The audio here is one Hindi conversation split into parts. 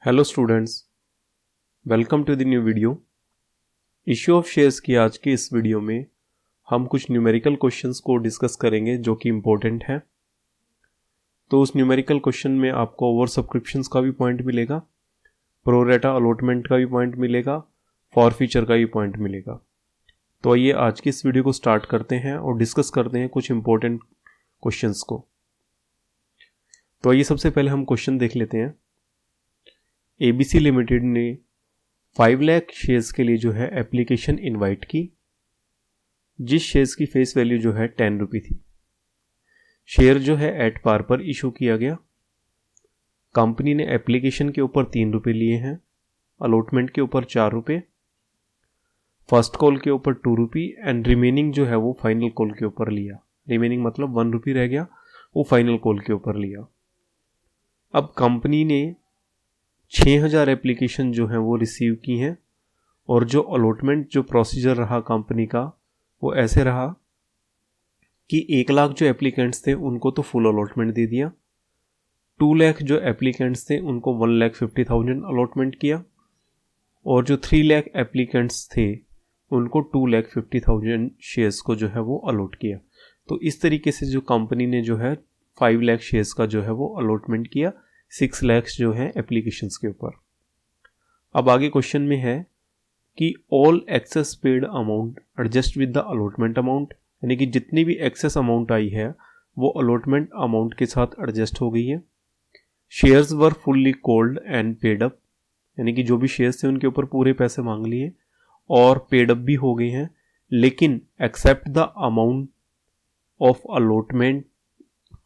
Hello students, welcome to the new video. Issue of shares की आज की इस वीडियो में हम कुछ न्यूमेरिकल क्वेश्चंस को डिस्कस करेंगे जो कि इम्पोर्टेंट है। तो उस न्यूमेरिकल क्वेश्चन में आपको ओवर सब्सक्रिप्शंस का भी पॉइंट मिलेगा, प्रोरेटा अलॉटमेंट का भी पॉइंट मिलेगा, फॉर फ्यूचर का भी पॉइंट मिलेगा। तो आइए आज की इस वीडियो को स्टार्ट करते हैं और डिस्कस करते हैं कुछ इम्पोर्टेंट क्वेश्चंस को। तो आइए सबसे पहले हम क्वेश्चन देख लेते हैं। एबीसी लिमिटेड ने 5 लाख शेयर्स के लिए जो है एप्लीकेशन इनवाइट की, जिस शेयर्स की फेस वैल्यू जो है 10 रुपये थी। शेयर जो है एट पार पर इशू किया गया। कंपनी ने एप्लीकेशन के ऊपर 3 रुपये लिए हैं, अलॉटमेंट के ऊपर 4 रुपये, फर्स्ट कॉल के ऊपर 2 रुपये एंड रिमेनिंग जो है वो फाइनल कॉल के ऊपर लिया। रिमेनिंग मतलब 1 रुपये रह गया, वो फाइनल कॉल के ऊपर लिया। अब कंपनी ने 6000 एप्लीकेशन जो हैं वो रिसीव की हैं और जो अलॉटमेंट जो प्रोसीजर रहा कंपनी का वो ऐसे रहा कि 1 लाख जो एप्लीकेंट्स थे उनको तो फुल अलॉटमेंट दे दिया, 2 लाख जो एप्लीकेंट्स थे उनको 1,50,000 अलॉटमेंट किया और जो 3 लाख एप्लीकेंट्स थे उनको 2,50,000 शेयर्स को जो है वो अलॉट किया। तो इस तरीके से जो कंपनी ने जो है 5 लाख शेयर्स का जो है वो अलॉटमेंट किया 6 लाख जो है एप्लीकेशंस के ऊपर। अब आगे क्वेश्चन में है कि all excess paid amount adjust with the allotment amount, यानी कि जितनी भी एक्सेस अमाउंट आई है वो अलॉटमेंट अमाउंट के साथ एडजस्ट हो गई है। Shares were fully called and paid up, यानी कि जो भी शेयर्स थे उनके ऊपर पूरे पैसे मांग लिए और पेड अप भी हो गए हैं, लेकिन except the amount of allotment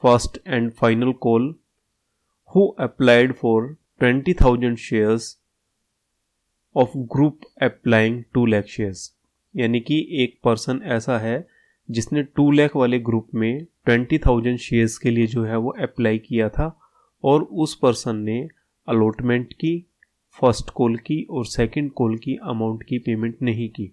first and final call who applied for 20,000 shares of group applying 2 lakh shares, यानी कि एक पर्सन ऐसा है जिसने 2 लाख वाले ग्रुप में 20,000 शेयर्स के लिए जो है वो अप्लाई किया था और उस पर्सन ने अलॉटमेंट की, फर्स्ट कॉल की और सेकंड कॉल की अमाउंट की पेमेंट नहीं की।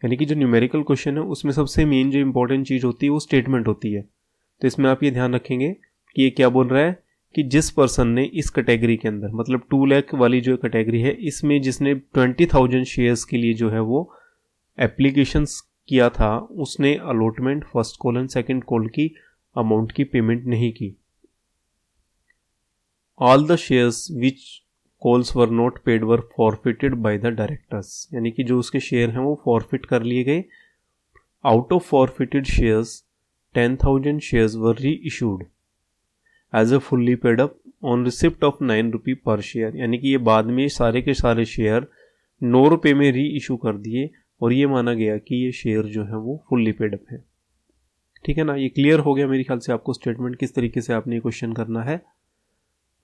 यानी कि जो न्यूमेरिकल क्वेश्चन है उसमें सबसे मेन जो इंपॉर्टेंट चीज़ होती है वो स्टेटमेंट होती है। तो इसमें आप ये ध्यान रखेंगे कि ये क्या बोल रहा है कि जिस पर्सन ने इस कैटेगरी के अंदर मतलब 2 लाख वाली जो कैटेगरी है इसमें जिसने 20,000 शेयर्स के लिए जो है वो एप्लीकेशंस किया था उसने allotment, first call and second call की अमाउंट की पेमेंट नहीं की। All the shares which calls were not paid were forfeited by the directors, यानी कि जो उसके शेयर हैं वो फॉरफिट कर लिए गए। Out of forfeited shares 10,000 shares were reissued as a fully paid up on receipt of 9 रुपये पर शेयर, यानी कि ये बाद में सारे के सारे शेयर 9 रुपये में री इशू कर दिए और ये माना गया कि ये शेयर जो है वो फुल्ली पेड अप है। ठीक है ना, ये क्लियर हो गया मेरे ख्याल से आपको स्टेटमेंट किस तरीके से आपने ये क्वेश्चन करना है।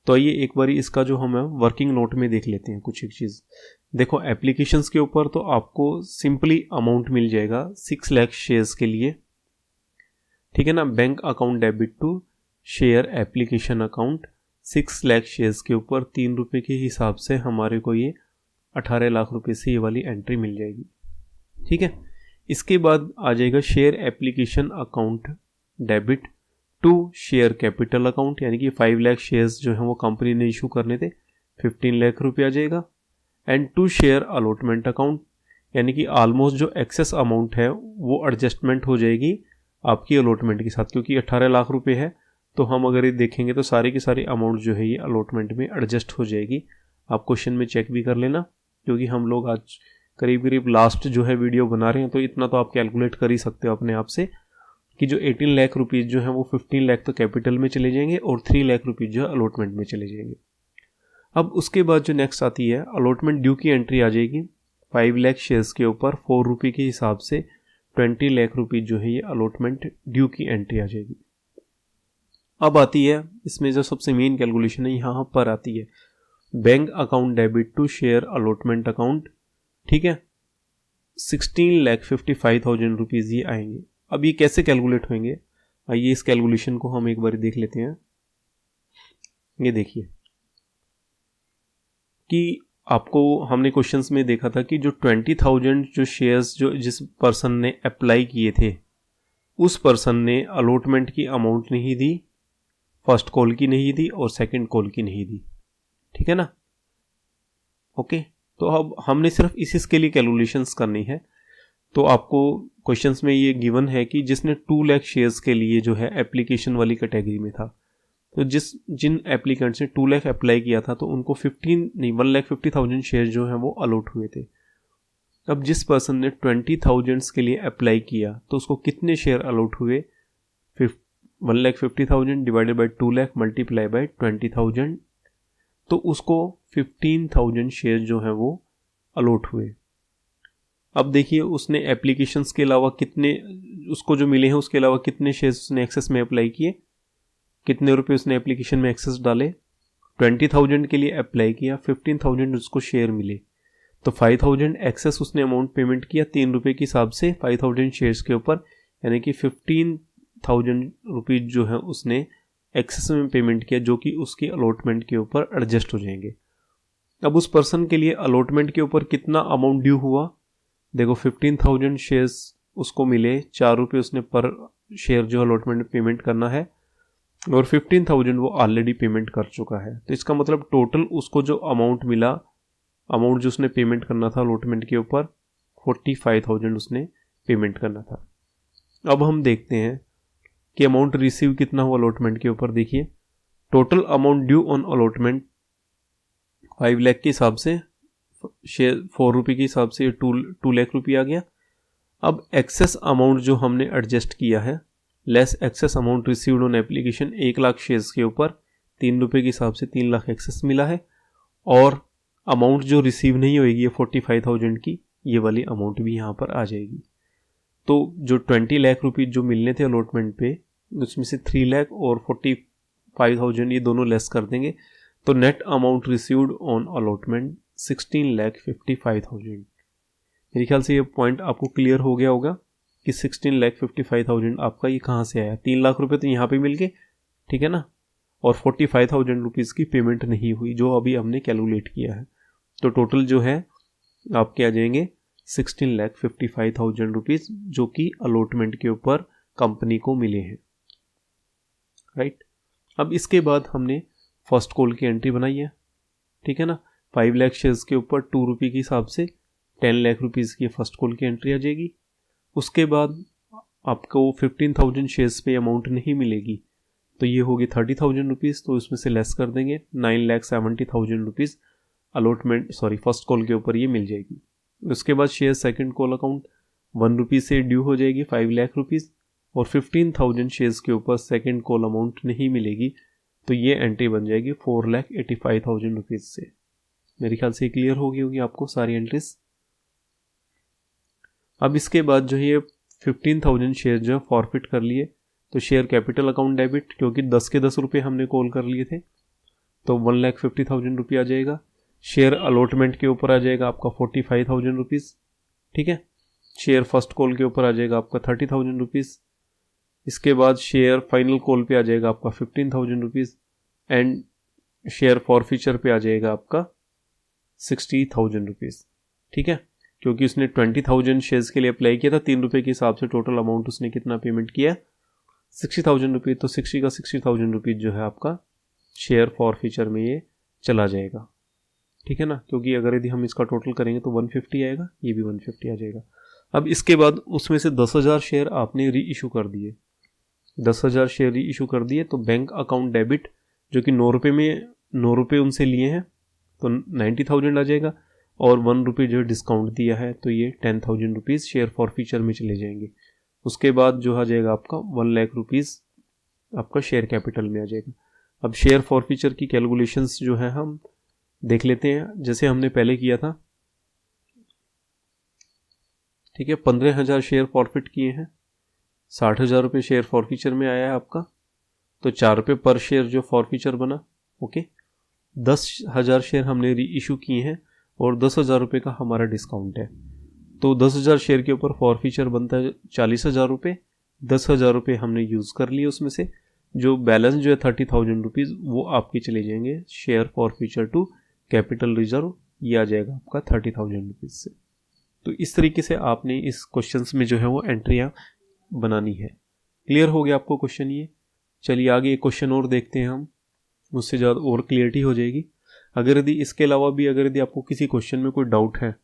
तो ये एक बार इसका जो हम वर्किंग नोट में देख लेते हैं कुछ एक चीज़। देखो एप्लीकेशंस के ऊपर तो आपको सिंपली अमाउंट मिल जाएगा 6 लाख शेयर्स के लिए। ठीक है ना, bank account debit to share application account 6 lakh shares के ऊपर 3 रुपये के हिसाब से हमारे को ये 18 लाख रुपए से ये वाली एंट्री मिल जाएगी। ठीक है, इसके बाद आ जाएगा share application account debit to share capital account, यानी कि 5 लाख शेयर्स जो हैं वो कंपनी ने इशू करने थे, 15 लाख रुपये आ जाएगा। And to share allotment account, यानी कि ऑलमोस्ट जो एक्सेस अमाउंट है वो एडजस्टमेंट हो जाएगी आपकी अलॉटमेंट के साथ, क्योंकि 18 लाख रुपये है तो हम अगर ये देखेंगे तो सारी की सारी अमाउंट जो है ये अलॉटमेंट में एडजस्ट हो जाएगी। आप क्वेश्चन में चेक भी कर लेना, क्योंकि हम लोग आज करीब करीब लास्ट जो है वीडियो बना रहे हैं, तो इतना तो आप कैलकुलेट कर ही सकते हो अपने आप से कि जो 18 लाख रुपीज़ जो है वो 15 लाख तो कैपिटल में चले जाएंगे और 3 लाख रुपीज़ जो है अलॉटमेंट में चले जाएंगे। अब उसके बाद जो नेक्स्ट आती है अलॉटमेंट ड्यू की एंट्री आ जाएगी 5 लाख शेयर्स के ऊपर 4 रुपये के हिसाब से 20 लाख रुपीज़ जो है ये अलॉटमेंट ड्यू की एंट्री आ जाएगी। अब आती है इसमें जो सबसे मेन कैलकुलेशन है यहाँ पर आती है bank account debit to share allotment account. ठीक है, 16,55,000 रुपीज़ ये आएंगे। अब ये कैसे कैलकुलेट होंगे, आइए इस कैलकुलेशन को हम एक बार देख लेते हैं। ये देखिए कि आपको हमने क्वेश्चंस में देखा था कि जो 20,000 जो शेयर्स जो जिस पर्सन ने अप्लाई किए थे उस पर्सन ने अलॉटमेंट की अमाउंट नहीं दी, फर्स्ट कॉल की नहीं दी और सेकंड कॉल की नहीं दी। ठीक है ना, ओके, तो अब हमने सिर्फ इसके लिए कैलकुलेशंस करनी है। तो आपको क्वेश्चंस में ये गिवन है कि जिसने 2 लाख शेयर्स के लिए जो है एप्लीकेशन वाली कैटेगरी में था, तो जिन एप्लीकेंट्स ने 2 लाख अप्लाई किया था तो उनको 1,50,000 शेयर जो है वो अलॉट हुए थे। अब जिस पर्सन ने 20,000 के लिए अप्लाई किया तो उसको कितने शेयर अलॉट हुए? 1,50,000 divided by 2 lakh multiply by 20,000, तो उसको 15,000 शेयर जो है वो अलॉट हुए। अब देखिए उसने एप्लीकेशंस के अलावा कितने, उसको जो मिले हैं उसके अलावा कितने शेयर्स उसने एक्सेस में अप्लाई किए, कितने रुपए उसने एप्लीकेशन में एक्सेस डाले? 20,000 के लिए अप्लाई किया, 15,000 उसको शेयर मिले, तो 5,000 एक्सेस उसने अमाउंट पेमेंट किया 3 रुपये के हिसाब से 5,000 शेयर्स के ऊपर, यानी कि 15,000 रुपीज जो है उसने एक्सेस में पेमेंट किया, जो कि उसकी अलॉटमेंट के ऊपर एडजस्ट हो जाएंगे। अब उस पर्सन के लिए अलॉटमेंट के ऊपर कितना अमाउंट ड्यू हुआ? देखो 15,000 शेयर्स उसको मिले, 4 रुपये उसने पर शेयर जो अलॉटमेंट में पेमेंट करना है, और 15,000 वो ऑलरेडी पेमेंट कर चुका है। तो इसका मतलब टोटल उसको जो अमाउंट मिला, अमाउंट जो उसने पेमेंट करना था अलॉटमेंट के ऊपर, 45,000 उसने पेमेंट करना था। अब हम देखते हैं कि अमाउंट रिसीव कितना हुआ अलॉटमेंट के ऊपर। देखिए total amount due on allotment 5 lakh के हिसाब से, शेयर 4 रुपये के हिसाब से 2 लाख रुपये आ गया। अब एक्सेस अमाउंट जो हमने एडजस्ट किया है, less excess amount received on application, 1 lakh shares के ऊपर 3 रुपये के हिसाब से 3 लाख एक्सेस मिला है, और अमाउंट जो रिसीव नहीं होएगी 45,000 की, ये वाली अमाउंट भी यहाँ पर आ जाएगी। तो जो 20 लाख रुपीज जो मिलने थे अलॉटमेंट पे, उसमें से 3 लाख और 45,000 ये दोनों लेस कर देंगे, तो net amount received on allotment 16,55,000। मेरे ख्याल से ये पॉइंट आपको क्लियर हो गया होगा कि 16,55,000 आपका ये कहाँ से आया। 3 लाख रुपए तो यहाँ पे मिल गए, ठीक है ना, और 45,000 रुपीज़ की पेमेंट नहीं हुई जो अभी हमने कैलकुलेट किया है। तो टोटल जो है आपके आ जाएंगे 16,55,000 रुपीज़, जो कि अलॉटमेंट के ऊपर कंपनी को मिले हैं, राइट। अब इसके बाद हमने फर्स्ट कॉल की एंट्री बनाई है, ठीक है ना। 5 लाख शेयर्स के ऊपर 2 रुपये के हिसाब से 10 लाख रुपीज़ की फर्स्ट कॉल की एंट्री आ जाएगी। उसके बाद आपको 15,000 शेयर्स पे अमाउंट नहीं मिलेगी, तो ये होगी 30,000 रुपीज़, तो इसमें से लेस कर देंगे 9,70,000 रुपीज़ अलॉटमेंट फर्स्ट कॉल के ऊपर ये मिल जाएगी। उसके बाद शेयर सेकंड कॉल अकाउंट 1 रुपये से ड्यू हो जाएगी 5 लाख रुपीज़, और 15,000 शेयर्स के ऊपर सेकंड कॉल अमाउंट नहीं मिलेगी, तो ये एंट्री बन जाएगी 4,85,000 रुपीज़ से। मेरे ख्याल से क्लियर हो गई होगी आपको सारी एंट्रीज। अब इसके बाद जो है 15,000 शेयर जो है फॉरफिट कर लिए, तो शेयर कैपिटल अकाउंट डेबिट, क्योंकि 10 के 10 रुपये हमने कॉल कर लिए थे, तो 1,50,000 रुपये आ जाएगा। शेयर अलॉटमेंट के ऊपर आ जाएगा आपका 45,000 रुपीज़, ठीक है। शेयर फर्स्ट कॉल के ऊपर आ जाएगा आपका 30,000 रुपीज़। इसके बाद शेयर फाइनल कॉल पे आ जाएगा आपका 15,000 रुपीज़, एंड शेयर फॉरफीचर पे आ जाएगा आपका 60,000 रुपीज़, ठीक है। क्योंकि उसने 20,000 शेयर्स के लिए अप्लाई किया था, 3 रुपये के हिसाब से टोटल अमाउंट उसने कितना पेमेंट किया, 60,000 रुपीज़, तो 60 का 60,000 रुपीज़ जो है आपका शेयर फॉरफीचर में ये चला जाएगा, ठीक है ना। क्योंकि अगर यदि हम इसका टोटल करेंगे तो 150 आएगा, ये भी 150 आ जाएगा। अब इसके बाद उसमें से 10,000 शेयर आपने री इशू कर दिए, 10,000 शेयर री इशू कर दिए, तो बैंक अकाउंट डेबिट जो कि 9 रुपये में 9 रुपये उनसे लिए हैं, तो 90,000 आ जाएगा, और 1 रुपये जो डिस्काउंट दिया है, तो ये 10,000 रुपीज़ शेयर फॉरफीचर में चले जाएंगे। उसके बाद जो आ जाएगा आपका 1 लाख रुपीज़ आपका शेयर कैपिटल में आ जाएगा। अब शेयर फॉरफीचर की कैलकुलेशंस जो है हम देख लेते हैं, जैसे हमने पहले किया था, ठीक है। 15,000 शेयर फॉरफिट किए हैं, 60,000 रुपये शेयर फॉरफीचर में आया है आपका, तो 4 रुपये पर शेयर जो फॉरफीचर बना, ओके। 10,000 शेयर हमने री इशू किए हैं, और 10,000 रुपये का हमारा डिस्काउंट है, तो 10,000 शेयर के ऊपर फॉरफीचर बनता है 40,000 रुपये। 10,000 रुपये हमने यूज़ कर लिए, उसमें से जो बैलेंस जो है 30,000 रुपीज़ वो आपके चले जाएंगे share forfeiture to capital reserve, ये आ जाएगा आपका 30,000 रुपीज़ से। तो इस तरीके से आपने इस क्वेश्चन में जो है वो एंट्रियाँ बनानी है। क्लियर हो गया आपको क्वेश्चन ये? चलिए आगे एक क्वेश्चन और देखते हैं हम, उससे ज़्यादा और क्लियरिटी हो जाएगी। अगर यदि इसके अलावा भी अगर यदि आपको किसी क्वेश्चन में कोई डाउट है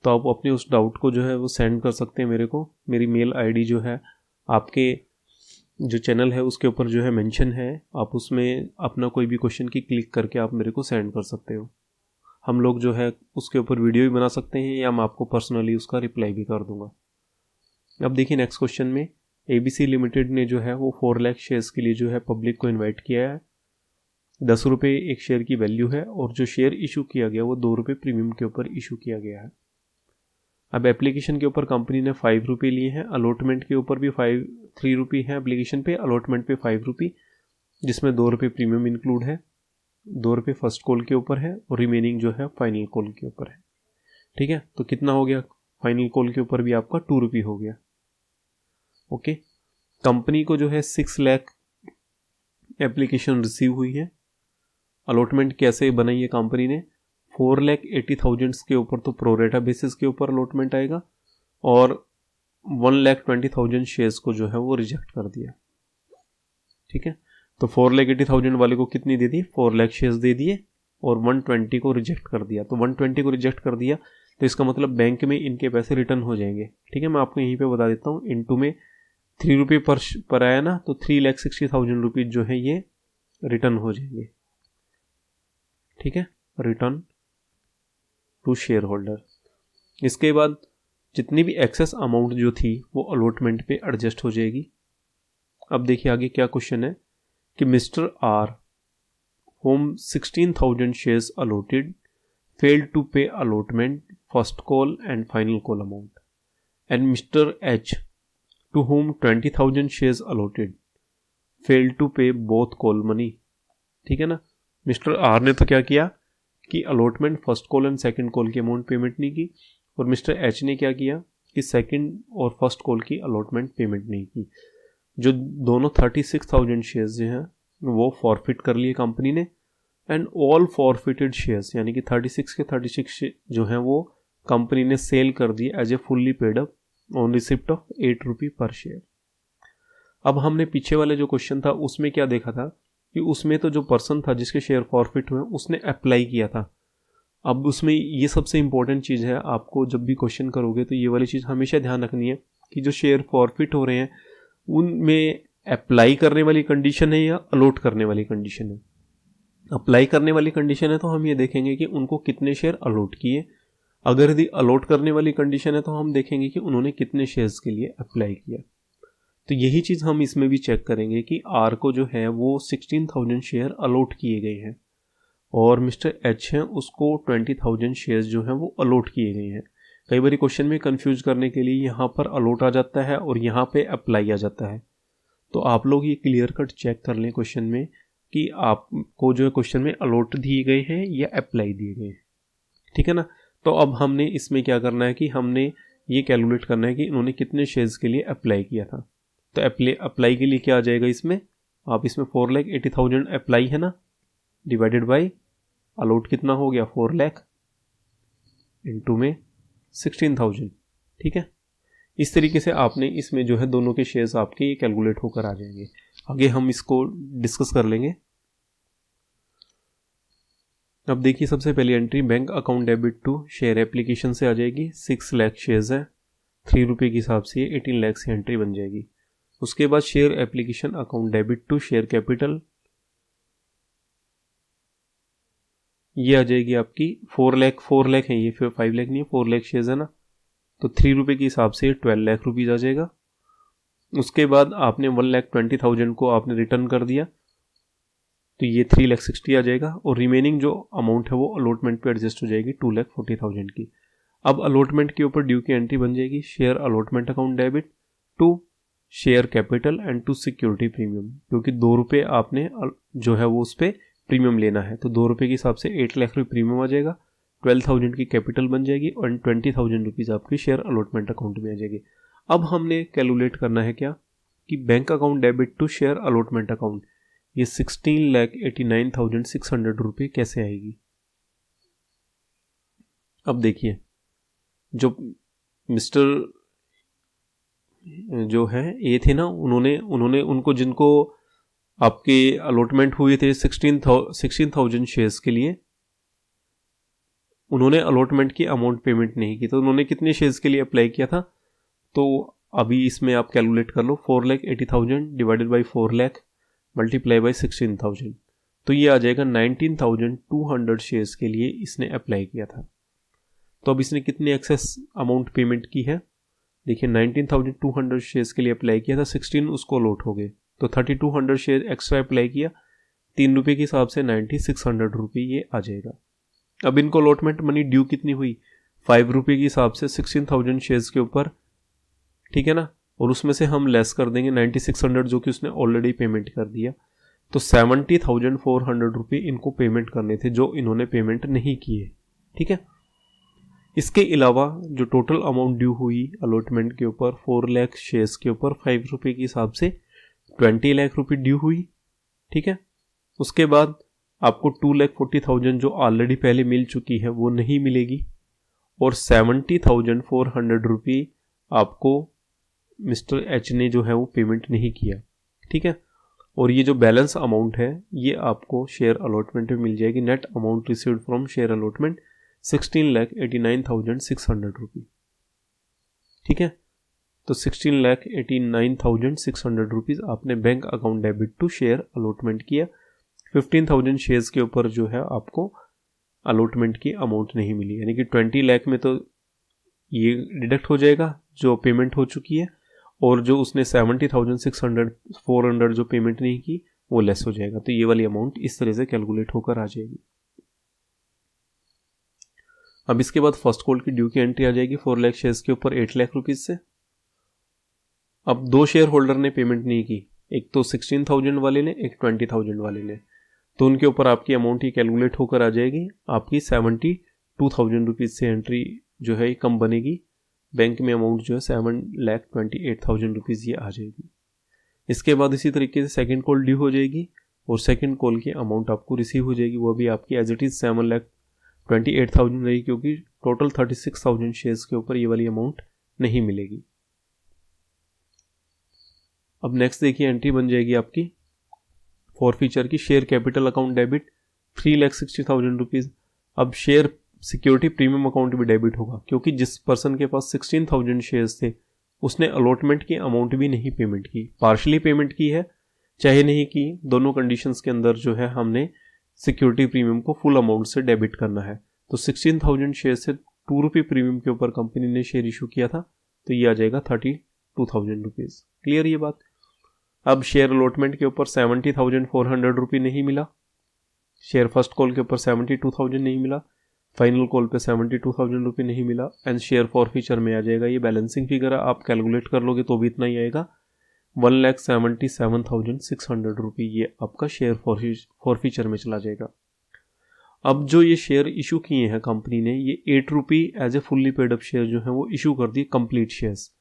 तो आप अपने उस डाउट को जो है वो सेंड कर सकते हैं मेरे को। मेरी मेल आईडी जो है आपके जो चैनल है उसके ऊपर जो है मेंशन है, आप उसमें अपना कोई भी क्वेश्चन की क्लिक करके आप मेरे को सेंड कर सकते हो। हम लोग जो है उसके ऊपर वीडियो भी बना सकते हैं या मैं आपको पर्सनली उसका रिप्लाई भी कर दूंगा। अब देखिए नेक्स्ट क्वेश्चन में ABC लिमिटेड ने जो है वो 4 लाख शेयर्स के लिए जो है पब्लिक को इन्वाइट किया है। 10 रुपये एक शेयर की वैल्यू है और जो शेयर इशू किया गया वो 2 रुपये प्रीमियम के ऊपर इशू किया गया है। अब एप्लीकेशन के ऊपर कंपनी ने 5 रुपये लिए हैं, अलॉटमेंट के ऊपर भी 3 रुपये है एप्लीकेशन पे, अलॉटमेंट पे 5 रुपये, जिसमें 2 रुपये प्रीमियम इंक्लूड है, 2 रुपये फर्स्ट कॉल के ऊपर है और रिमेनिंग जो है फाइनल कॉल के ऊपर है। ठीक है, तो कितना हो गया, फाइनल कॉल के ऊपर भी आपका 2 रुपये हो गया। ओके, कंपनी को जो है 6 लाख एप्लीकेशन रिसीव हुई है। अलॉटमेंट कैसे बनाई है कंपनी ने, 4,80,000 के ऊपर तो प्रोरेटा बेसिस के ऊपर अलॉटमेंट आएगा और 1,20,000 शेयर्स को जो है वो रिजेक्ट कर दिया। ठीक है, तो 4,80,000 वाले को कितनी दे दी, 4 लाख शेयर्स दे दिए और 120 को रिजेक्ट कर दिया। तो 120 को रिजेक्ट कर दिया तो इसका मतलब बैंक में इनके पैसे रिटर्न हो जाएंगे। ठीक है, मैं आपको यहीं पे बता देता हूँ, इनटू में 3 रुपये पर आया ना, तो 3,60,000 रुपीज जो है ये रिटर्न हो जाएंगे। ठीक है, रिटर्न टू शेयर होल्डर। इसके बाद जितनी भी एक्सेस अमाउंट जो थी वो अलॉटमेंट पे एडजस्ट हो जाएगी। अब देखिए आगे क्या क्वेश्चन है कि mister R Home 16,000 shares allotted failed to pay allotment, first call and final call amount, and Mr. H to whom 20,000 shares allotted failed to pay both call money। ठीक है ना, मिस्टर आर ने तो क्या किया कि allotment, first call and second call की अमाउंट पेमेंट नहीं की, और मिस्टर एच ने क्या किया कि सेकंड और फर्स्ट कॉल की अलॉटमेंट पेमेंट नहीं की। जो दोनों 36,000 शेयर्स जो हैं वो फॉरफिट कर लिए कंपनी ने, एंड ऑल फॉरफिटेड शेयर्स यानी कि 36 के 36 जो हैं वो कंपनी ने सेल कर दिए as a fully paid up on receipt of 8 रुपये पर शेयर। अब हमने पीछे वाले जो क्वेश्चन था उसमें क्या देखा था कि उसमें तो जो पर्सन था जिसके शेयर फॉरफिट हुए उसने अप्लाई किया था। अब उसमें ये सबसे इंपॉर्टेंट चीज़ है, आपको जब भी क्वेश्चन करोगे तो ये वाली चीज़ हमेशा ध्यान रखनी है कि जो शेयर फॉरफिट हो रहे हैं उनमें अप्लाई करने वाली कंडीशन है या अलॉट करने वाली कंडीशन है। अप्लाई करने वाली कंडीशन है तो हम ये देखेंगे कि उनको कितने शेयर अलॉट किए, अगर यदि अलॉट करने वाली कंडीशन है तो हम देखेंगे कि उन्होंने कितने शेयर्स के लिए अप्लाई किया। तो यही चीज़ हम इसमें भी चेक करेंगे कि आर को जो है वो 16,000 शेयर अलॉट किए गए हैं और मिस्टर एच हैं उसको 20,000 शेयर्स जो हैं वो अलॉट किए गए हैं। कई बार क्वेश्चन में कंफ्यूज करने के लिए यहाँ पर अलॉट आ जाता है और यहाँ पे अप्लाई आ जाता है, तो आप लोग ये क्लियर कट चेक कर लें क्वेश्चन में कि आपको जो है क्वेश्चन में अलॉट दिए गए हैं या अप्लाई दिए गए हैं। ठीक है ना, तो अब हमने इसमें क्या करना है कि हमने ये कैलकुलेट करना है कि इन्होंने कितने शेयर्स के लिए अप्लाई किया था। तो अप्लाई के लिए क्या आ जाएगा इसमें, आप इसमें 4,80,000 अप्लाई है ना, डिवाइडेड बाई अलॉट कितना हो गया 4 लाख इंटू में 16,000। ठीक है, इस तरीके से आपने इसमें जो है दोनों के शेयर्स आपके ये कैलकुलेट होकर आ जाएंगे। आगे हम इसको डिस्कस कर लेंगे। अब देखिए सबसे पहली entry bank account debit to share application से आ जाएगी। 6 लाख शेयर्स है, 3 रुपये के हिसाब से 18 लाख से एंट्री बन जाएगी। उसके बाद share application account debit to share capital, ये आ जाएगी आपकी 4 लाख है, ये फिर 5 लाख नहीं है, 4 लाख शेयर्स है ना, तो 3 रुपये के हिसाब से 12 लाख रुपीज़ आ जाएगा। उसके बाद आपने 1,20,000 को आपने रिटर्न कर दिया तो ये 3,60,000 आ जाएगा और रिमेनिंग जो अमाउंट है वो अलॉटमेंट पे एडजस्ट हो जाएगी 2,40,000 की। अब अलॉटमेंट के ऊपर ड्यू की एंट्री बन जाएगी share allotment account debit to share capital and to security premium, क्योंकि 2 रुपये आपने जो है वो उस पर प्रीमियम लेना है, तो 2 रुपये के हिसाब से 8 लाख रुपये प्रीमियम आ जाएगा, 12,000 की कैपिटल बन जाएगी और 20,000 रुपीज़ आपकी शेयर अलॉटमेंट अकाउंट में आ जाएगी। अब हमने कैलकुलेट करना है क्या कि bank account debit to share allotment account, ये 16,89,600 रुपये कैसे आएगी। अब देखिए जो मिस्टर जो है ये थे ना, उन्होंने उनको जिनको आपके अलॉटमेंट हुए थे 16,000 शेयर्स के लिए, उन्होंने अलॉटमेंट की अमाउंट पेमेंट नहीं की। तो उन्होंने कितने शेयर्स के लिए अप्लाई किया था, तो अभी इसमें आप कैलकुलेट कर लो 4,80,000 divided by 4 lakh multiply by 16,000, तो ये आ जाएगा 19,200 शेयर्स के लिए इसने अप्लाई किया था। तो अब इसने कितनी एक्सेस अमाउंट पेमेंट की है, देखिए 19,200 शेयर्स के लिए अप्लाई किया था, 16 उसको अलॉट हो गए, तो 3,200 शेयर एक्स्ट्रा अप्लाई किया, 3 रुपये के हिसाब से 9,600 रुपये ये आ जाएगा। अब इनको अलॉटमेंट मनी ड्यू कितनी हुई, 5 रुपये के हिसाब से 16,000 शेयर्स के ऊपर, ठीक है ना, और उसमें से हम लेस कर देंगे 9,600 जो कि उसने ऑलरेडी पेमेंट कर दिया, तो 70,400 रुपये इनको पेमेंट करने थे जो इन्होंने पेमेंट नहीं किए, ठीक है। इसके अलावा जो टोटल अमाउंट ड्यू हुई अलॉटमेंट के ऊपर 4 लाख शेयर्स के ऊपर 5 रुपये के हिसाब से 20 लाख रुपये ड्यू हुई, ठीक है। उसके बाद आपको 2,40,000 जो ऑलरेडी पहले मिल चुकी है वो नहीं मिलेगी, और 70,400 रुपये आपको मिस्टर एच ने जो है वो पेमेंट नहीं किया, ठीक है। और ये जो बैलेंस अमाउंट है ये आपको शेयर अलॉटमेंट में मिल जाएगी। Net amount received from share allotment 16,89,600 रुपये, ठीक है। तो 16,89,600 रुपीज़ आपने bank account debit to share allotment किया। 15,000 शेयर्स के ऊपर जो है आपको अलॉटमेंट की अमाउंट नहीं मिली, यानी कि 20 लाख में तो ये डिडक्ट हो जाएगा जो पेमेंट हो चुकी है, और जो उसने 70,400 जो पेमेंट नहीं की वो लेस हो जाएगा। तो ये वाली अमाउंट इस तरह से कैलकुलेट होकर आ जाएगी। अब इसके बाद फर्स्ट कॉल की ड्यू की एंट्री आ जाएगी 4 लाख शेयर्स के ऊपर 8 लाख रुपीज से। अब 2 शेयर होल्डर ने पेमेंट नहीं की, एक तो 16,000 वाले ने, एक 20,000 वाले ने, तो उनके ऊपर आपकी अमाउंट ही कैलकुलेट होकर आ जाएगी। आपकी 72,000 रुपीज से एंट्री जो है कम बनेगी, बैंक में अमाउंट जो है 7,28,000 रुपीज़ ये आ जाएगी। इसके बाद इसी तरीके से सेकंड कॉल ड्यू हो जाएगी, और सेकंड कॉल की अमाउंट आपको रिसीव हो जाएगी, वो भी आपकी एज इट इज़ 7,28,000 रहेगी, क्योंकि टोटल 36,000 शेयर्स के ऊपर ये वाली अमाउंट नहीं मिलेगी। अब नेक्स्ट देखिए एंट्री बन जाएगी आपकी फॉरफीचर की, share capital account debit 3,60,000 rupees. अब शेयर सिक्योरिटी प्रीमियम अकाउंट भी डेबिट होगा, क्योंकि जिस पर्सन के पास 16,000 शेयर्स थे उसने अलॉटमेंट की अमाउंट भी नहीं पेमेंट की, पार्शली पेमेंट की है चाहे नहीं की, दोनों कंडीशंस के अंदर जो है हमने सिक्योरिटी प्रीमियम को फुल अमाउंट से डेबिट करना है। तो 16,000 शेयर से 2 रुपये प्रीमियम के ऊपर कंपनी ने शेयर इशू किया था, तो ये आ जाएगा 32,000 रुपीज़। क्लियर ये बात। अब शेयर अलॉटमेंट के ऊपर 70,400 रुपये नहीं मिला, शेयर फर्स्ट कॉल के ऊपर 72,000 नहीं मिला, फाइनल कॉल पे 72,000 रुपये नहीं मिला, एंड शेयर फॉरफीचर में आ जाएगा, ये बैलेंसिंग फिगर आप कैलकुलेट कर लोगे तो भी इतना ही आएगा, 1,77,600 रुपये ये आपका शेयर फॉरफीचर में चला जाएगा। अब जो ये शेयर इशू किए हैं कंपनी ने, ये 8 रुपये as a fully paid up share जो है वो इशू कर दिए कंप्लीट शेयर्स।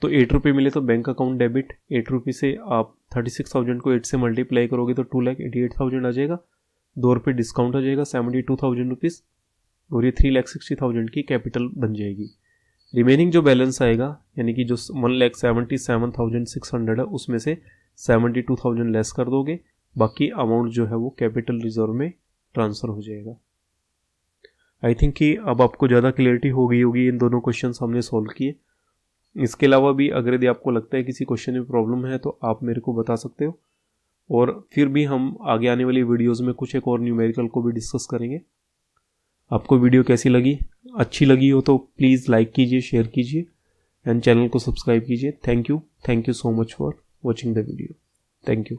तो 8 रुपये मिले तो बैंक अकाउंट डेबिट, 8 रुपये से आप 36,000 को 8 से मल्टीप्लाई करोगे तो 2,88,000 आ जाएगा, 2 रुपये डिस्काउंट आ जाएगा 72,000 रुपीज़, और ये 3,60,000 की कैपिटल बन जाएगी। रिमेनिंग जो बैलेंस आएगा यानी कि जो 1,77,600 है उसमें से 72,000 लेस कर दोगे, बाकी अमाउंट जो है वो कैपिटल रिजर्व में ट्रांसफ़र हो जाएगा। आई थिंक कि अब आपको ज़्यादा क्लियरिटी हो गई होगी, इन दोनों क्वेश्चन हमने सॉल्व किए। इसके अलावा भी अगर यदि आपको लगता है किसी क्वेश्चन में प्रॉब्लम है तो आप मेरे को बता सकते हो, और फिर भी हम आगे आने वाली वीडियोज़ में कुछ एक और न्यूमेरिकल को भी डिस्कस करेंगे। आपको वीडियो कैसी लगी, अच्छी लगी हो तो प्लीज़ लाइक कीजिए, शेयर कीजिए एंड चैनल को सब्सक्राइब कीजिए। Thank you so much for watching the video. Thank you.